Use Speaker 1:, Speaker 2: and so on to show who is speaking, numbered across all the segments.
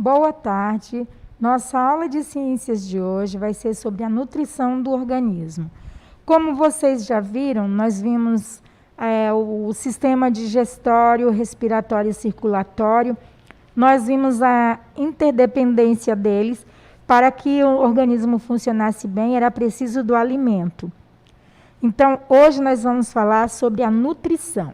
Speaker 1: Boa tarde. Nossa aula de ciências de hoje vai ser sobre a nutrição do organismo. Como vocês já viram, nós vimos o sistema digestório, respiratório e circulatório. Nós vimos a interdependência deles. Para que o organismo funcionasse bem, era preciso do alimento. Então, hoje nós vamos falar sobre a nutrição.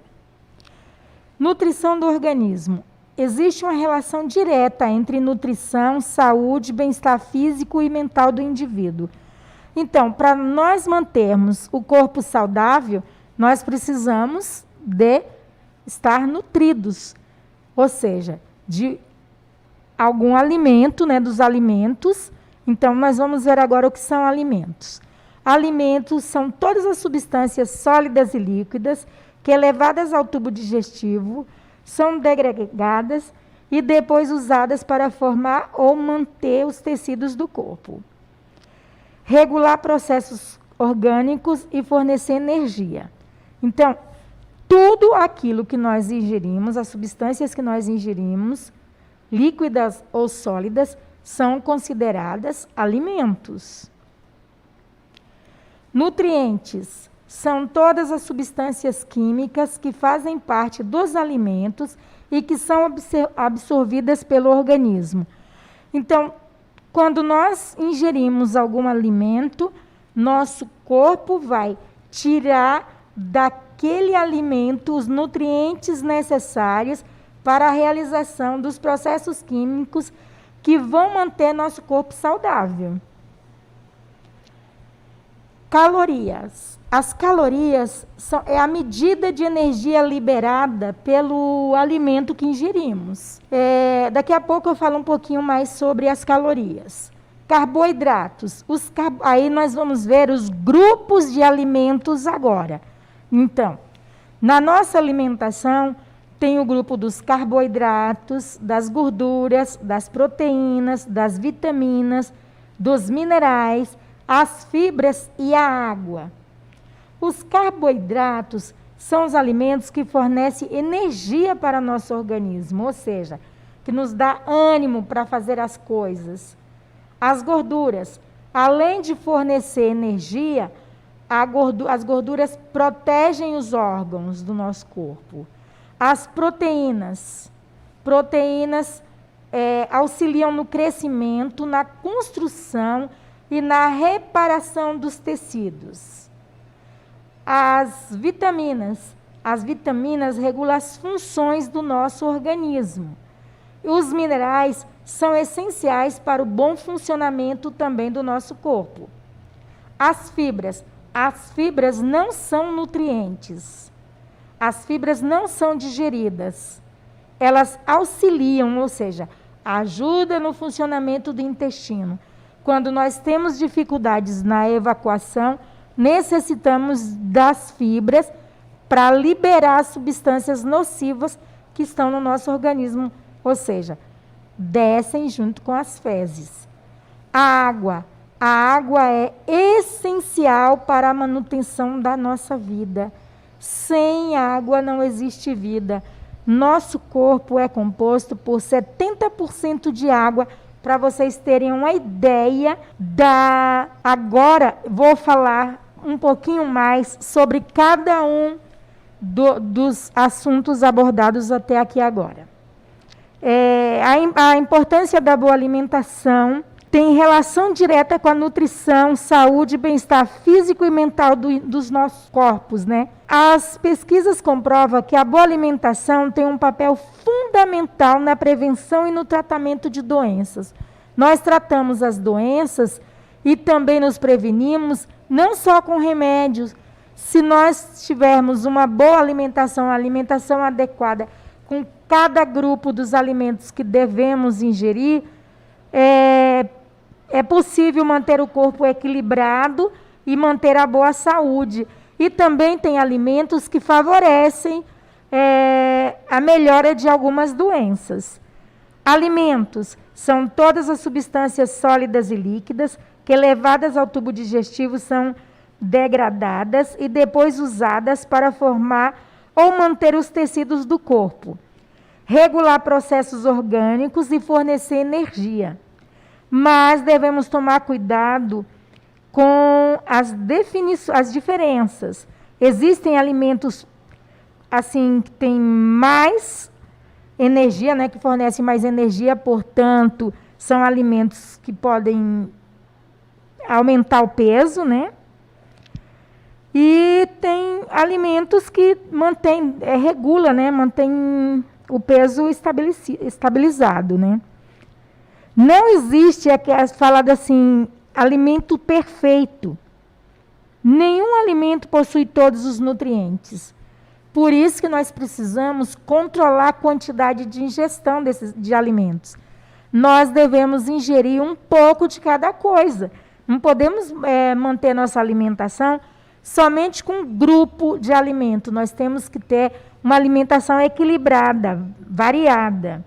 Speaker 1: Nutrição do organismo. Existe uma relação direta entre nutrição, saúde, bem-estar físico e mental do indivíduo. Então, para nós mantermos o corpo saudável, nós precisamos de estar nutridos, ou seja, de algum alimento, dos alimentos. Então, nós vamos ver agora o que são alimentos. Alimentos são todas as substâncias sólidas e líquidas que, levadas ao tubo digestivo, são degradadas e depois usadas para formar ou manter os tecidos do corpo. Regular processos orgânicos e fornecer energia. Então, tudo aquilo que nós ingerimos, as substâncias que nós ingerimos, líquidas ou sólidas, são consideradas alimentos. Nutrientes são todas as substâncias químicas que fazem parte dos alimentos e que são absorvidas pelo organismo. Então, quando nós ingerimos algum alimento, nosso corpo vai tirar daquele alimento os nutrientes necessários para a realização dos processos químicos que vão manter nosso corpo saudável. Calorias. As calorias é a medida de energia liberada pelo alimento que ingerimos. Daqui a pouco eu falo um pouquinho mais sobre as calorias. Carboidratos. Aí nós vamos ver os grupos de alimentos agora. Então, na nossa alimentação, tem o grupo dos carboidratos, das gorduras, das proteínas, das vitaminas, dos minerais, as fibras e a água. Os carboidratos são os alimentos que fornecem energia para nosso organismo, ou seja, que nos dá ânimo para fazer as coisas. As gorduras, além de fornecer energia, as gorduras protegem os órgãos do nosso corpo. As proteínas auxiliam no crescimento, na construção e na reparação dos tecidos. As vitaminas regulam as funções do nosso organismo. E os minerais são essenciais para o bom funcionamento também do nosso corpo. As fibras não são nutrientes. As fibras não são digeridas. Elas auxiliam, ou seja, ajudam no funcionamento do intestino. Quando nós temos dificuldades na evacuação, necessitamos das fibras para liberar as substâncias nocivas que estão no nosso organismo, ou seja, descem junto com as fezes. A água é essencial para a manutenção da nossa vida. Sem água não existe vida. Nosso corpo é composto por 70% de água. Para vocês terem uma ideia Agora vou falar um pouquinho mais sobre cada um dos assuntos abordados até aqui agora. A importância da boa alimentação tem relação direta com a nutrição, saúde, bem-estar físico e mental dos nossos corpos, As pesquisas comprovam que a boa alimentação tem um papel fundamental na prevenção e no tratamento de doenças. Nós tratamos as doenças e também nos prevenimos, não só com remédios. Se nós tivermos uma boa alimentação, adequada, com cada grupo dos alimentos que devemos ingerir, é possível manter o corpo equilibrado e manter a boa saúde. E também tem alimentos que favorecem a melhora de algumas doenças. Alimentos são todas as substâncias sólidas e líquidas que, levadas ao tubo digestivo, são degradadas e depois usadas para formar ou manter os tecidos do corpo. regular processos orgânicos e fornecer energia. Mas devemos tomar cuidado com as diferenças. Existem alimentos assim que têm mais energia, né, que fornecem mais energia, portanto, são alimentos que podem aumentar o peso, né? E tem alimentos que regula, né, mantém o peso estabilizado, né? Não existe, falado assim, alimento perfeito. Nenhum alimento possui todos os nutrientes. Por isso que nós precisamos controlar a quantidade de ingestão de alimentos. Nós devemos ingerir um pouco de cada coisa. Não podemos manter nossa alimentação somente com um grupo de alimento. Nós temos que ter uma alimentação equilibrada, variada.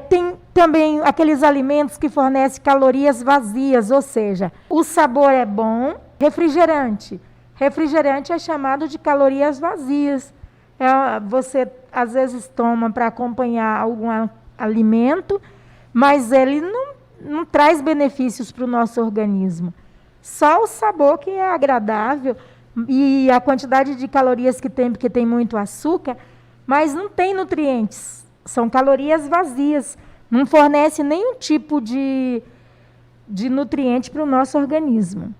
Speaker 1: Tem também aqueles alimentos que fornecem calorias vazias, ou seja, o sabor é bom. Refrigerante. Refrigerante é chamado de calorias vazias. Você, às vezes, toma para acompanhar algum alimento, mas ele não traz benefícios para o nosso organismo. Só o sabor que é agradável e a quantidade de calorias que tem, porque tem muito açúcar, mas não tem nutrientes. São calorias vazias. Não fornece nenhum tipo de nutriente para o nosso organismo.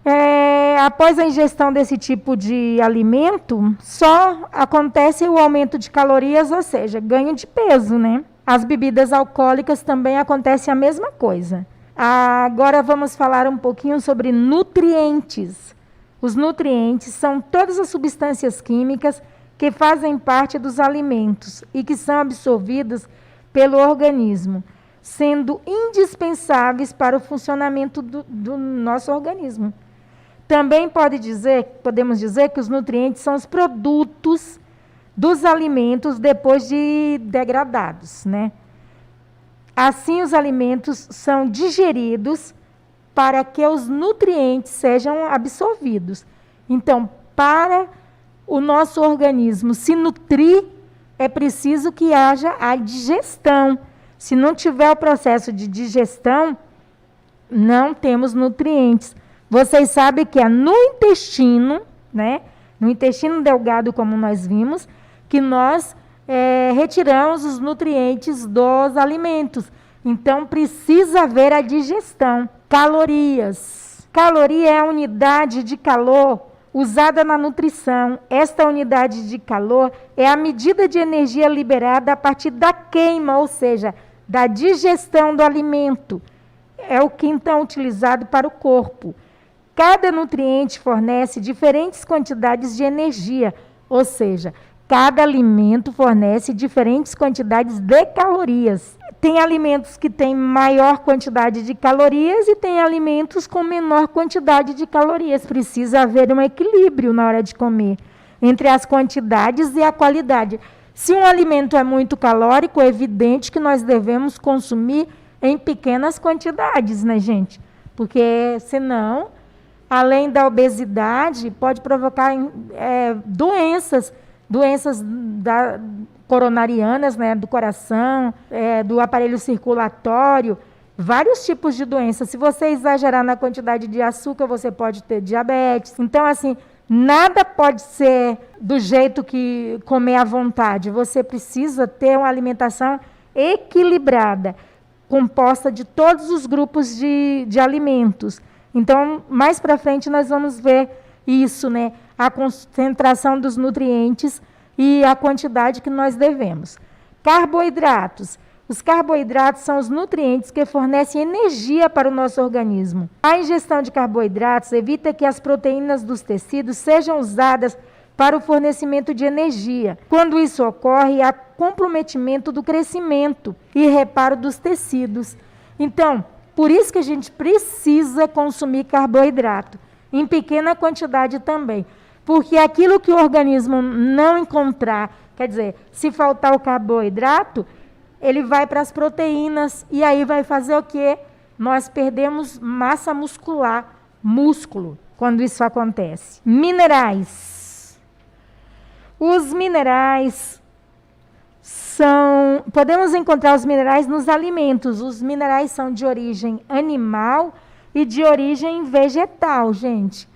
Speaker 1: Após a ingestão desse tipo de alimento, só acontece o aumento de calorias, ou seja, ganho de peso, né? As bebidas alcoólicas também acontece a mesma coisa. Agora vamos falar um pouquinho sobre nutrientes. Os nutrientes são todas as substâncias químicas que fazem parte dos alimentos e que são absorvidas pelo organismo, sendo indispensáveis para o funcionamento do nosso organismo. Também podemos dizer que os nutrientes são os produtos dos alimentos depois de degradados, né? Assim, os alimentos são digeridos para que os nutrientes sejam absorvidos. Então, para o nosso organismo se nutrir, é preciso que haja a digestão. Se não tiver o processo de digestão, não temos nutrientes. Vocês sabem que é no intestino, né? No intestino delgado, como nós vimos, que nós retiramos os nutrientes dos alimentos. Então, precisa haver a digestão. Calorias. Caloria é a unidade de calor usada na nutrição. Esta unidade de calor é a medida de energia liberada a partir da queima, ou seja, da digestão do alimento. É o que então é utilizado para o corpo. Cada nutriente fornece diferentes quantidades de energia, ou seja, cada alimento fornece diferentes quantidades de calorias. Tem alimentos que têm maior quantidade de calorias e tem alimentos com menor quantidade de calorias. Precisa haver um equilíbrio na hora de comer, entre as quantidades e a qualidade. Se um alimento é muito calórico, é evidente que nós devemos consumir em pequenas quantidades, né, gente? Porque, senão, além da obesidade, pode provocar doenças coronarianas, né, do coração, do aparelho circulatório, vários tipos de doenças. Se você exagerar na quantidade de açúcar, você pode ter diabetes. Então, assim, nada pode ser do jeito que comer à vontade. Você precisa ter uma alimentação equilibrada, composta de todos os grupos de alimentos. Então, mais para frente, nós vamos ver isso, né? A concentração dos nutrientes e a quantidade que nós devemos. Carboidratos. Os carboidratos são os nutrientes que fornecem energia para o nosso organismo. A ingestão de carboidratos evita que as proteínas dos tecidos sejam usadas para o fornecimento de energia. Quando isso ocorre, há comprometimento do crescimento e reparo dos tecidos. Então, por isso que a gente precisa consumir carboidrato, em pequena quantidade também. Porque aquilo que o organismo não encontrar, quer dizer, se faltar o carboidrato, ele vai para as proteínas e aí vai fazer o quê? Nós perdemos massa muscular, músculo, quando isso acontece. Minerais. Os minerais Podemos encontrar os minerais nos alimentos. Os minerais são de origem animal e de origem vegetal, gente.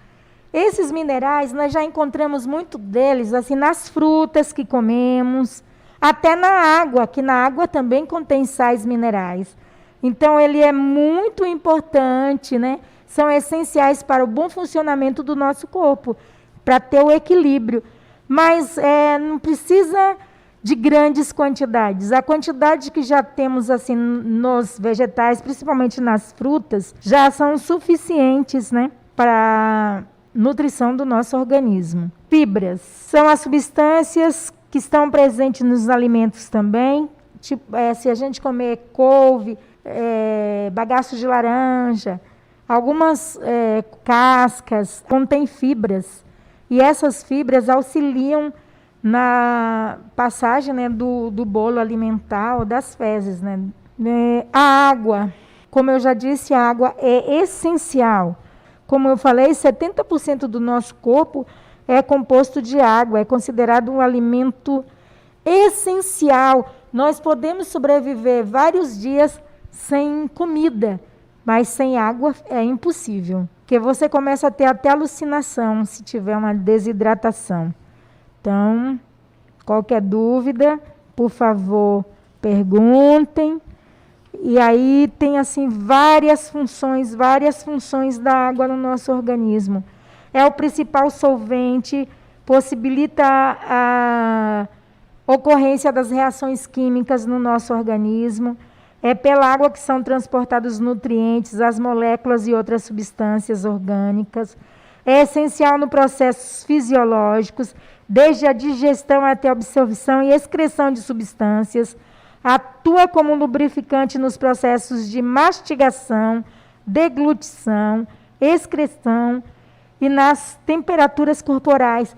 Speaker 1: Esses minerais, nós já encontramos muito deles assim nas frutas que comemos, até na água, que na água também contém sais minerais. Então, ele é muito importante, né? São essenciais para o bom funcionamento do nosso corpo, para ter o equilíbrio. Mas não precisa de grandes quantidades. A quantidade que já temos assim nos vegetais, principalmente nas frutas, já são suficientes, né, para nutrição do nosso organismo. Fibras são as substâncias que estão presentes nos alimentos também. Tipo, se a gente comer couve, bagaço de laranja, algumas cascas contêm fibras. E essas fibras auxiliam na passagem, né, do bolo alimentar ou das fezes, né? A água, como eu já disse, a água é essencial. Como eu falei, 70% do nosso corpo é composto de água, é considerado um alimento essencial. Nós podemos sobreviver vários dias sem comida, mas sem água é impossível, porque você começa a ter até alucinação se tiver uma desidratação. Então, qualquer dúvida, por favor, perguntem. E aí tem assim várias funções da água no nosso organismo. É o principal solvente, possibilita a ocorrência das reações químicas no nosso organismo. É pela água que são transportados os nutrientes, as moléculas e outras substâncias orgânicas. É essencial no processos fisiológicos, desde a digestão até a absorção e excreção de substâncias. Atua como lubrificante nos processos de mastigação, deglutição, excreção e nas temperaturas corporais.